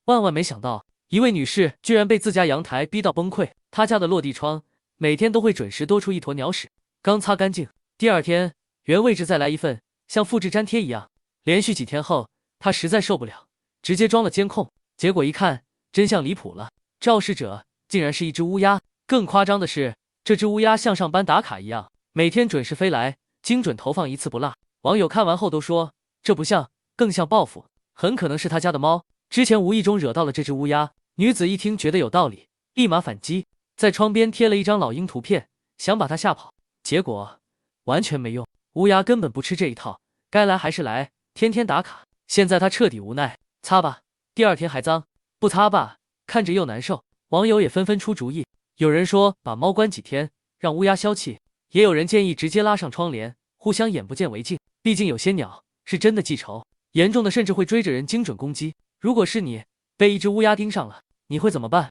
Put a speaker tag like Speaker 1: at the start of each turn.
Speaker 1: 万万没想到，一位女士居然被自家阳台逼到崩溃。她家的落地窗每天都会准时多出一坨鸟屎，刚擦干净，第二天原位置再来一份，像复制粘贴一样。连续几天后，她实在受不了，直接装了监控。结果一看，真相离谱了，肇事者竟然是一只乌鸦。更夸张的是，这只乌鸦像上班打卡一样，每天准时飞来，精准投放一次不落。网友看完后都说，这不像，更像报复，很可能是他家的猫之前无意中惹到了这只乌鸦。女子一听觉得有道理，立马反击，在窗边贴了一张老鹰图片，想把它吓跑，结果完全没用，乌鸦根本不吃这一套，该来还是来，天天打卡。现在他彻底无奈，擦吧，第二天还脏，不擦吧，看着又难受。网友也纷纷出主意，有人说把猫关几天，让乌鸦消气，也有人建议直接拉上窗帘，互相眼不见为净。毕竟有些鸟是真的记仇，严重的甚至会追着人精准攻击。如果是你被一只乌鸦盯上了，你会怎么办？